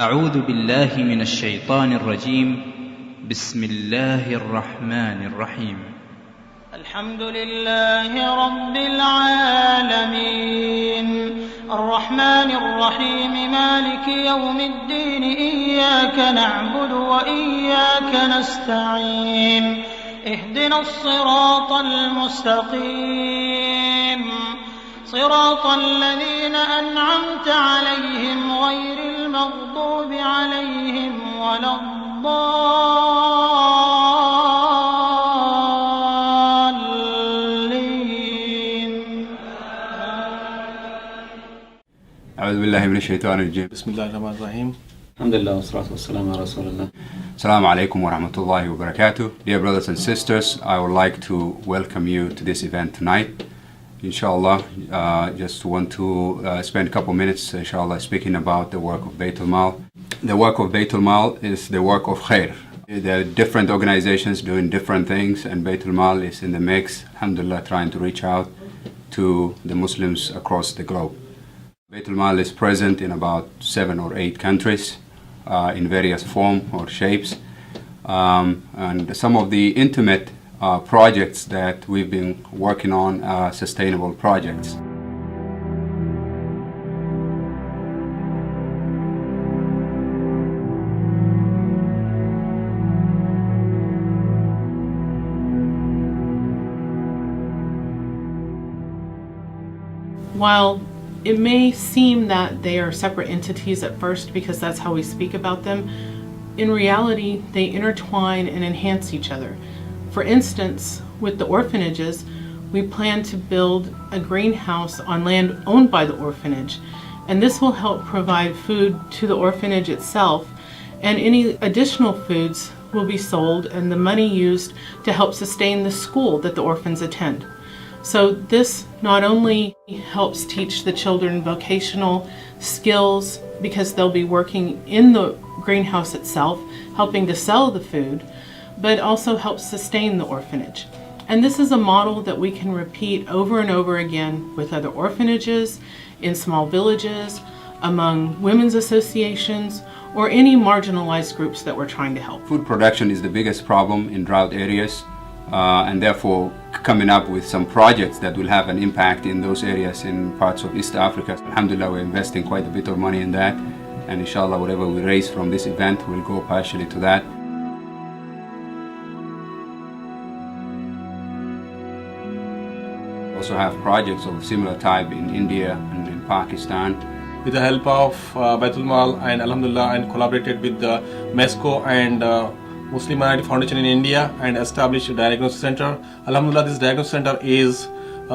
أعوذ بالله من الشيطان الرجيم. بسم الله الرحمن الرحيم. الحمد لله رب العالمين الرحمن الرحيم مالك يوم الدين إياك نعبد وإياك نستعين اهدنا الصراط المستقيم صراط الذين أنعمت عليهم غير المغضوب عليهم ولا الضالين. أعوذ بالله من الشيطان الرجيم. بسم الله الرحمن الرحيم. Alhamdulillah, wassalatu wassalamu ala rasulillah. Assalamu alaikum wa rahmatullahi wa barakatuh. Dear brothers and sisters, I would like to welcome you to this event tonight. Inshallah, just want to spend a couple minutes, inshallah, speaking about the work of Baitulmaal. The work of Baitulmaal is the work of khair. There are different organizations doing different things, and Baitulmaal is in the mix, alhamdulillah, trying to reach out to the Muslims across the globe. Baitulmaal is present in about 7 or 8 countries in various forms or shapes. And some of the intimate projects that we've been working on are sustainable projects. While it may seem that they are separate entities at first because that's how we speak about them, in reality they intertwine and enhance each other. For instance, with the orphanages, we plan to build a greenhouse on land owned by the orphanage, and this will help provide food to the orphanage itself, and any additional foods will be sold and the money used to help sustain the school that the orphans attend. So this not only helps teach the children vocational skills because they'll be working in the greenhouse itself, helping to sell the food, but also helps sustain the orphanage. And this is a model that we can repeat over and over again with other orphanages, in small villages, among women's associations, or any marginalized groups that we're trying to help. Food production is the biggest problem in drought areas, and therefore coming up with some projects that will have an impact in those areas in parts of East Africa. Alhamdulillah, we're investing quite a bit of money in that, and inshallah whatever we raise from this event will go partially to that. Also have projects of similar type in India and in Pakistan. With the help of Baitulmaal and Alhamdulillah, and collaborated with the MESCO and Muslim Minority Foundation in India and established a diagnosis center. Alhamdulillah, this diagnosis center is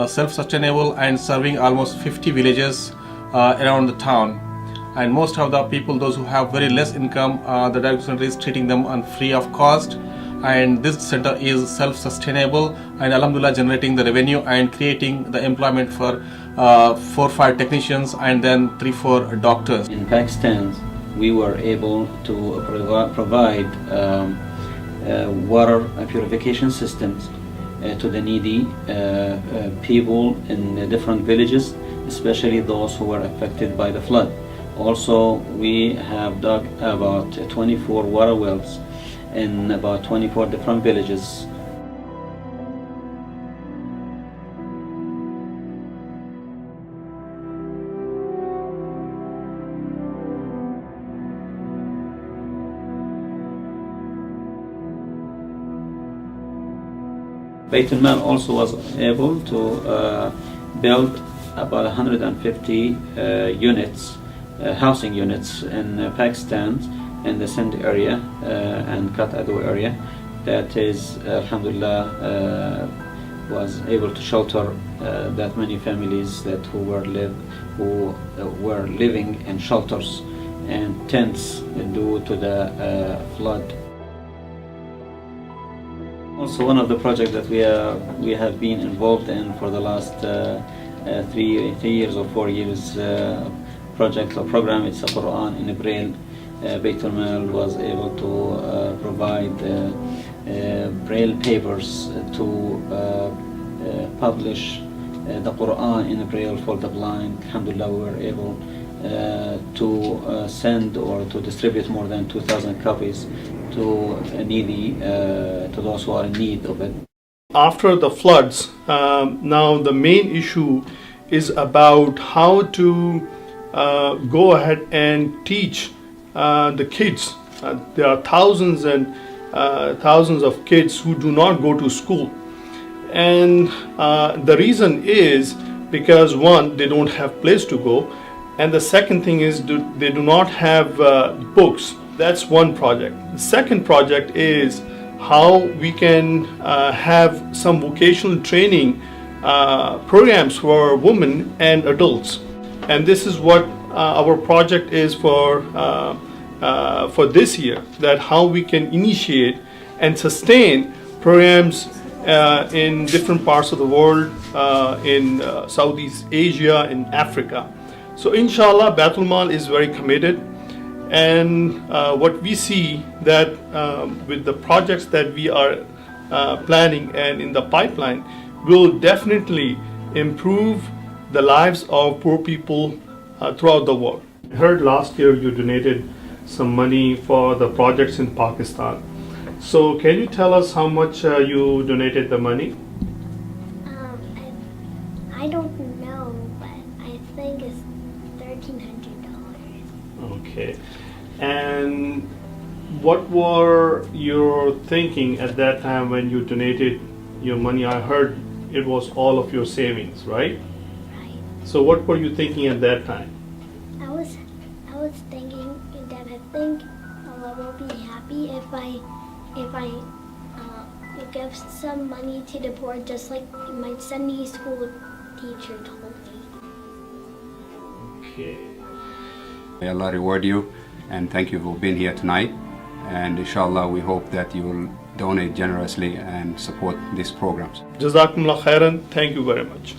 self-sustainable and serving almost 50 villages around the town. And most of the people, those who have very less income, the diagnosis center is treating them on free of cost. And this center is self-sustainable and Alhamdulillah generating the revenue and creating the employment for 4 or 5 technicians and then 3 or 4 doctors. In Pakistan, we were able to provide water purification systems to the needy people in the different villages, especially those who were affected by the flood. Also, we have dug about 24 water wells in about 24 different villages. Baitulmaal also was able to build about 150 units, housing units in Pakistan, in the Sindh area and Katadu area, that is, alhamdulillah, was able to shelter that many families that who were living in shelters and tents due to the flood. Also, one of the projects that we have been involved in for the last 3 years or 4 years, project or program, it's a Quran in Braille. Baitulmaal was able to provide Braille papers to publish the Quran in Braille for the blind. Alhamdulillah, we were able to send or to distribute more than 2,000 copies to needy, to those who are in need of it. After the floods, now the main issue is about how to go ahead and teach the kids. There are thousands and thousands of kids who do not go to school, and the reason is because one, they don't have place to go, and the second thing is they do not have books. That's one project. The second project is how we can have some vocational training programs for women and adults, and this is what our project is for this year, that how we can initiate and sustain programs in different parts of the world, in Southeast Asia, in Africa. So inshallah, Baitulmaal is very committed, and what we see that with the projects that we are planning and in the pipeline will definitely improve the lives of poor people throughout the world. I heard last year you donated some money for the projects in Pakistan. So can you tell us how much you donated the money? I don't know, but I think it's $1,300. Okay. And what were your thinking at that time when you donated your money? I heard it was all of your savings, right? Right. So what were you thinking at that time? I was thinking that I think Allah will be happy if I give some money to the poor, just like my Sunday school teacher told me. Okay. May Allah reward you, and thank you for being here tonight. And inshallah, we hope that you will donate generously and support these programs. Jazakumullah khairan. Thank you very much.